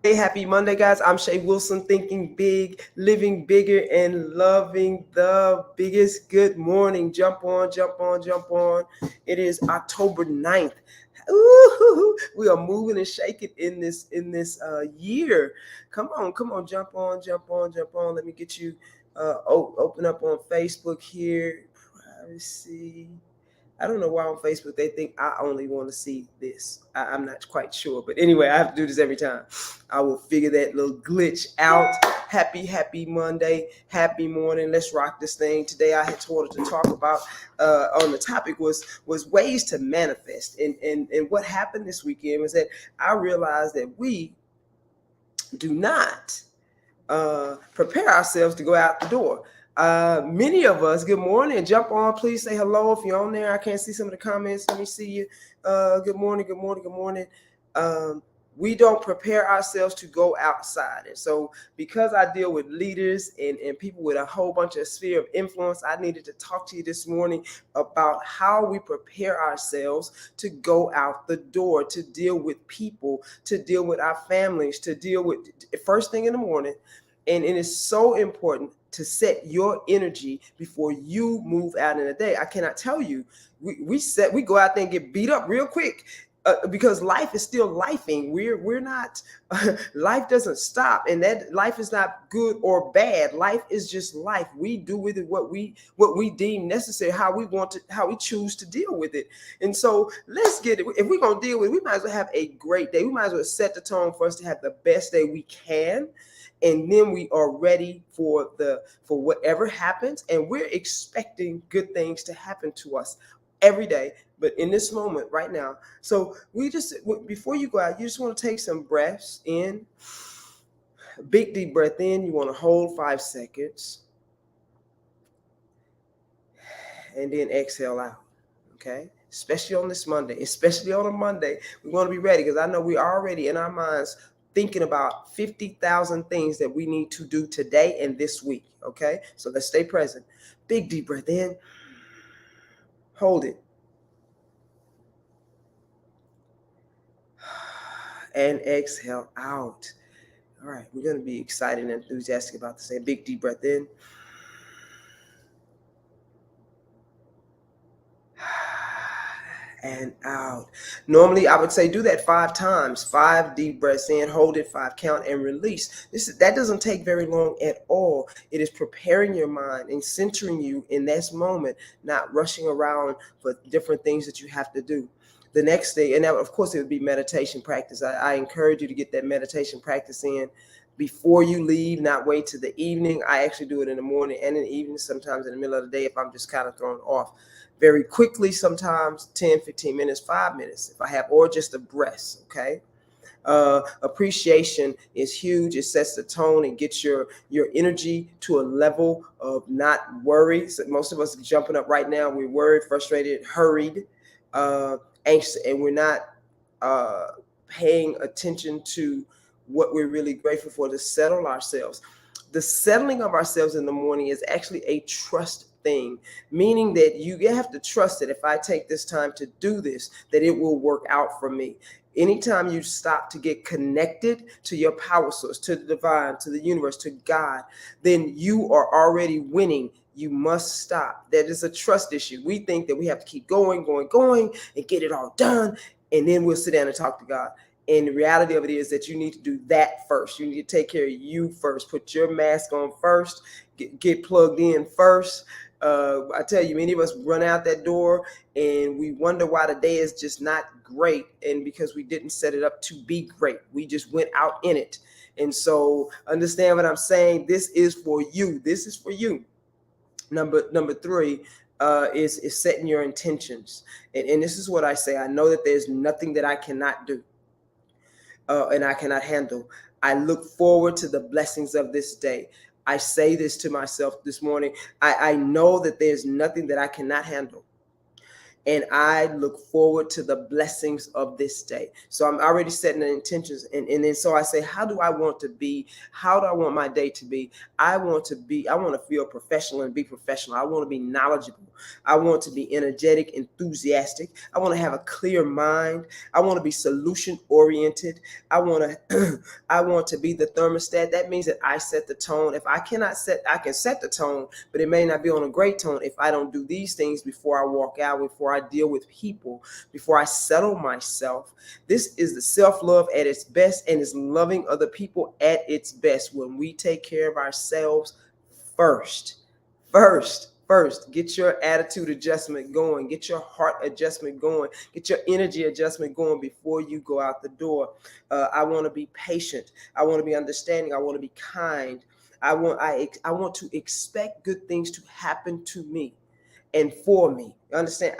Hey, happy Monday, guys. I'm Shay Wilson, thinking big, living bigger, and loving the biggest. Good morning. Jump on, jump on, jump on. It is October 9th. Ooh, we are moving and shaking in this year. Come on, jump on, jump on, jump on. Let me get you open up on Facebook here. Privacy. I don't know why on Facebook they think I only want to see this. I'm not quite sure. But anyway, I have to do this every time. I will figure that little glitch out. Happy Monday. Happy morning. Let's rock this thing. Today I had told her to talk about on the topic was ways to manifest. And what happened this weekend was that I realized that we do not prepare ourselves to go out the door. Many of us, good morning. Jump on, please say hello if you're on there. I can't see some of the comments. Let me see you. Good morning, good morning, good morning. We don't prepare ourselves to go outside. And so because I deal with leaders and people with a whole bunch of sphere of influence, I needed to talk to you this morning about how we prepare ourselves to go out the door, to deal with people, to deal with our families, to deal with first thing in the morning. And it is so important to set your energy before you move out in the day. I cannot tell you, we go out there and get beat up real quick. Because life is still lifing. We're not. Life doesn't stop, and that life is not good or bad. Life is just life. We do with it what we deem necessary, how we choose to deal with it. And so let's get it. If we're gonna deal with it, we might as well have a great day. We might as well set the tone for us to have the best day we can, and then we are ready for whatever happens, and we're expecting good things to happen to us every day, but in this moment right now. So we just, before you go out, you just want to take some breaths in. A big deep breath in. You want to hold 5 seconds and then exhale out. Okay, especially on this Monday, especially on a Monday, we want to be ready, because I know we're already in our minds thinking about 50,000 things that we need to do today and this week. Okay, so let's stay present. Big deep breath in, hold it, and exhale out. All right, we're going to be excited and enthusiastic about this. A big deep breath in. And out. Normally, I would say do that 5 times. 5 deep breaths in, hold it, 5 count, and release. That doesn't take very long at all. It is preparing your mind and centering you in this moment, not rushing around for different things that you have to do. The next day, and that, of course, it would be meditation practice. I encourage you to get that meditation practice in before you leave, not wait to the evening. I actually do it in the morning and in the evening, sometimes in the middle of the day if I'm just kind of thrown off. Very quickly, sometimes 10, 15 minutes, 5 minutes, if I have, or just a breath, okay? Appreciation is huge. It sets the tone and gets your energy to a level of not worry. So most of us are jumping up right now. We're worried, frustrated, hurried, anxious, and we're not paying attention to what we're really grateful for, to settle ourselves. The settling of ourselves in the morning is actually a trust thing, meaning that you have to trust that if I take this time to do this, that it will work out for me. Anytime you stop to get connected to your power source, to the divine, to the universe, to God, then you are already winning. You must stop. That is a trust issue. We think that we have to keep going, and get it all done, and then we'll sit down and talk to God. And the reality of it is that you need to do that first. You need to take care of you first. Put your mask on first. Get plugged in first. I tell you, many of us run out that door and we wonder why the day is just not great, and because we didn't set it up to be great. We just went out in it. And so understand what I'm saying. This is for you. This is for you. Number 3 is setting your intentions. And this is what I say. I know that there's nothing that I cannot do and I cannot handle. I look forward to the blessings of this day. I say this to myself this morning. I know that there's nothing that I cannot handle. and I look forward to the blessings of this day. So I'm already setting the intentions, and then so I say, how do I want to be? How do I want my day to be? I want to feel professional and be professional. I want to be knowledgeable. I want to be energetic, enthusiastic. I want to have a clear mind. I want to be solution oriented. I want to I want to be the thermostat. That means that I set the tone. If I cannot set, I can set the tone, but it may not be on a great tone if I don't do these things before I walk out, before I deal with people, before I settle myself. This is the self-love at its best, and is loving other people at its best when we take care of ourselves first. First, get your attitude adjustment going, get your heart adjustment going, get your energy adjustment going before you go out the door. I want to be patient. I want to be understanding. I want to be kind. I want to expect good things to happen to me and for me. You understand?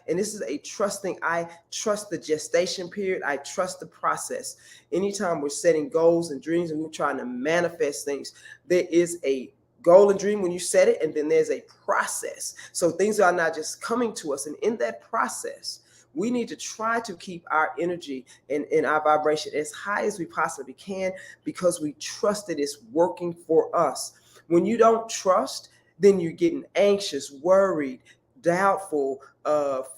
And this is a trust thing. I trust the gestation period. I trust the process. Anytime we're setting goals and dreams and we're trying to manifest things, there is a goal and dream when you set it, and then there's a process. So things are not just coming to us. And in that process, we need to try to keep our energy and our vibration as high as we possibly can, because we trust that it's working for us. When you don't trust, then you're getting anxious, worried, doubtful,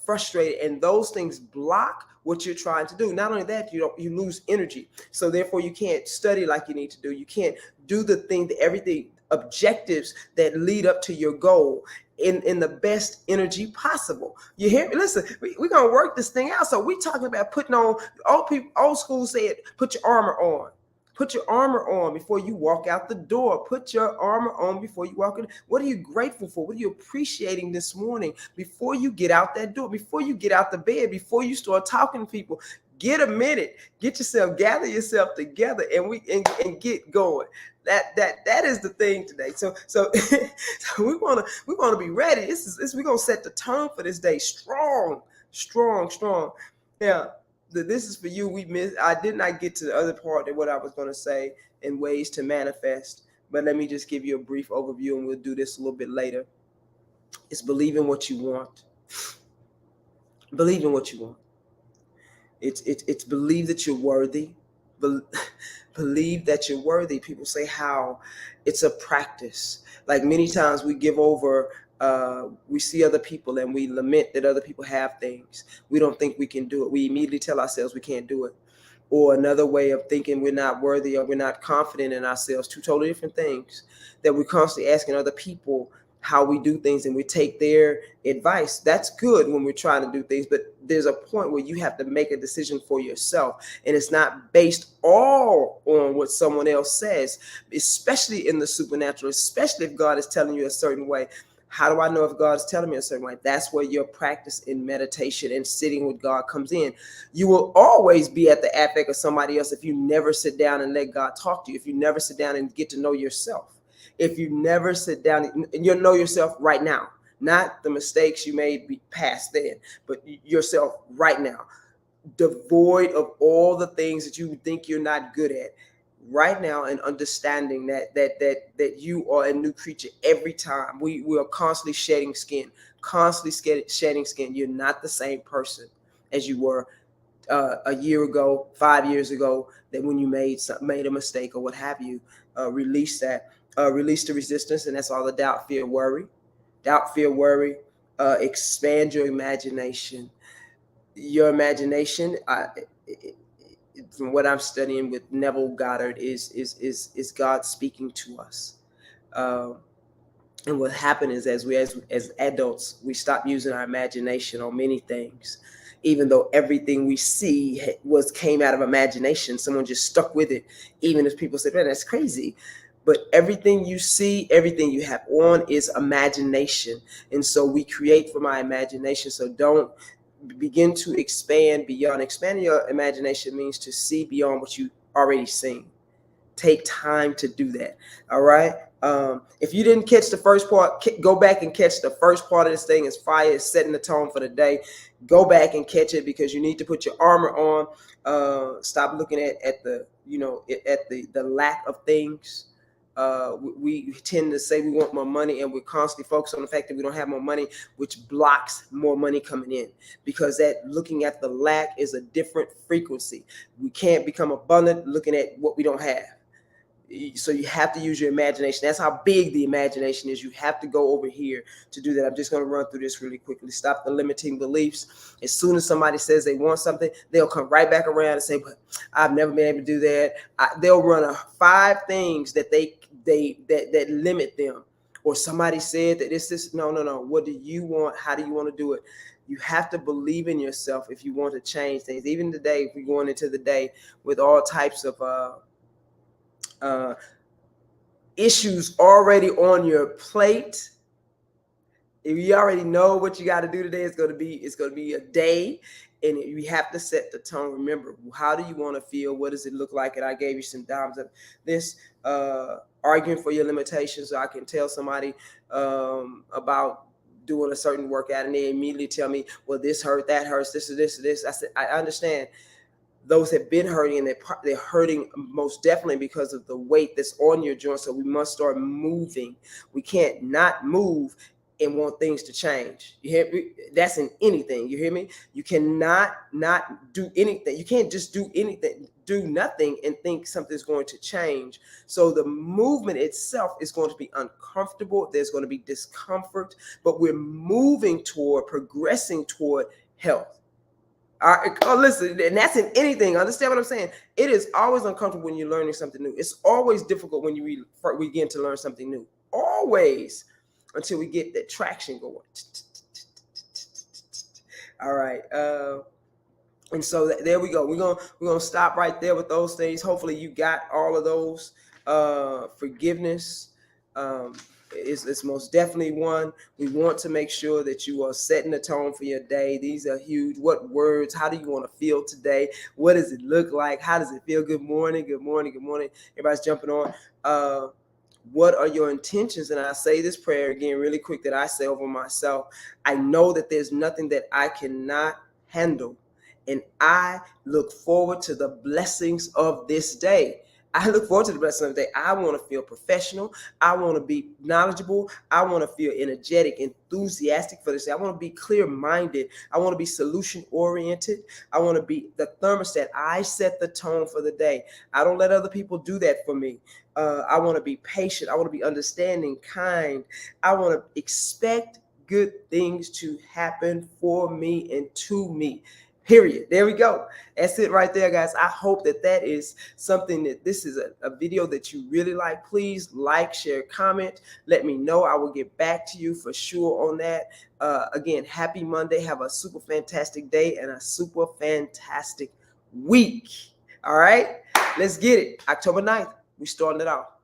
frustrated, and those things block what you're trying to do. Not only that, you lose energy. So therefore, you can't study like you need to do. You can't do the thing, everything, objectives that lead up to your goal in the best energy possible. You hear me? Listen, we're gonna work this thing out. So we talking about putting on, old school said, put your armor on. Put your armor on before you walk out the door. Put your armor on before you walk in. What are you grateful for? What are you appreciating this morning before you get out that door, before you get out the bed, before you start talking to people? Get a minute, gather yourself together, and get going. That is the thing today. So so we wanna be ready. We're gonna set the tone for this day. Strong. Yeah. This is for you. I did not get to the other part of what I was going to say in ways to manifest, but let me just give you a brief overview, and we'll do this a little bit later. It's believing what you want. Believe in what you want. It's believe that you're worthy. Believe that you're worthy. People say how. It's a practice. Like many times we give over. We see other people and we lament that other people have things. We don't think we can do it. We immediately tell ourselves we can't do it. Or another way of thinking we're not worthy or we're not confident in ourselves. Two totally different things. That we're constantly asking other people how we do things, and we take their advice. That's good when we're trying to do things, but there's a point where you have to make a decision for yourself, and it's not based all on what someone else says, especially in the supernatural, especially if God is telling you a certain way. How do I know if God is telling me a certain way? That's where your practice in meditation and sitting with God comes in. You will always be at the affect of somebody else if you never sit down and let God talk to you, if you never sit down and get to know yourself. If you never sit down and you'll know yourself right now, not the mistakes you made past then, but yourself right now, devoid of all the things that you think you're not good at right now, and understanding that you are a new creature every time. We are constantly shedding skin. You're not the same person as you were a year ago, 5 years ago, that when you made a mistake or what have you. Release that. Release the resistance, and that's all the doubt, fear, worry. Expand your imagination. Your imagination, from what I'm studying with Neville Goddard, is God speaking to us. And what happened is, as adults, we stop using our imagination on many things. Even though everything we see came out of imagination, someone just stuck with it. Even if people say, "Man, that's crazy," but everything you see, everything you have on is imagination, and so we create from our imagination. So don't begin to expand beyond. Expanding your imagination means to see beyond what you already seen. Take time to do that. All right. If you didn't catch the first part, go back and catch the first part of this thing. Is fire, is setting the tone for the day. Go back and catch it, because you need to put your armor on. Stop looking at the lack of things. we tend to say we want more money, and we're constantly focused on the fact that we don't have more money, which blocks more money coming in, because that looking at the lack is a different frequency. We can't become abundant looking at what we don't have. So you have to use your imagination. That's how big the imagination is. You have to go over here to do that. I'm just going to run through this really quickly. Stop the limiting beliefs. As soon as somebody says they want something, they'll come right back around and say, but I've never been able to do that. They'll run 5 things that that limit them. Or somebody said that it's this. No. What do you want? How do you want to do it? You have to believe in yourself if you want to change things. Even today, if we're going into the day with all types of issues already on your plate, if you already know what you got to do today, it's going to be a day, and you have to set the tone. Remember, how do you want to feel? What does it look like? And I gave you some dimes of this, arguing for your limitations. So I can tell somebody about doing a certain workout, and they immediately tell me, well, this hurt, that hurts, this or this or this. I said, I understand. Those have been hurting, and they're hurting most definitely because of the weight that's on your joint. So we must start moving. We can't not move and want things to change. You hear me? That's in anything. You hear me? You cannot not do anything. You can't just do anything, do nothing and think something's going to change. So the movement itself is going to be uncomfortable. There's going to be discomfort, but we're moving toward, progressing toward health. All right, listen, and that's in anything. Understand what I'm saying? It is always uncomfortable when you're learning something new. It's always difficult when we begin to learn something new. Always, until we get that traction going. All right, and so there we go. We're gonna stop right there with those things. Hopefully, you got all of those. Forgiveness. It's most definitely one. We want to make sure that you are setting the tone for your day. These are huge. What words? How do you want to feel today? What does it look like? How does it feel? Good morning. Good morning. Good morning. Everybody's jumping on. What are your intentions? And I say this prayer again really quick that I say over myself. I know that there's nothing that I cannot handle, and I look forward to the blessings of this day. I look forward to the blessing of the day. I want to feel professional. I want to be knowledgeable. I want to feel energetic, enthusiastic for this day. I want to be clear-minded. I want to be solution-oriented. I want to be the thermostat. I set the tone for the day. I don't let other people do that for me. I want to be patient. I want to be understanding, kind. I want to expect good things to happen for me and to me. Period. There we go. That's it right there, guys. I hope that is something that this is a video that you really like. Please like, share, comment. Let me know. I will get back to you for sure on that. Again, happy Monday. Have a super fantastic day and a super fantastic week. All right. Let's get it. October 9th. We starting it off.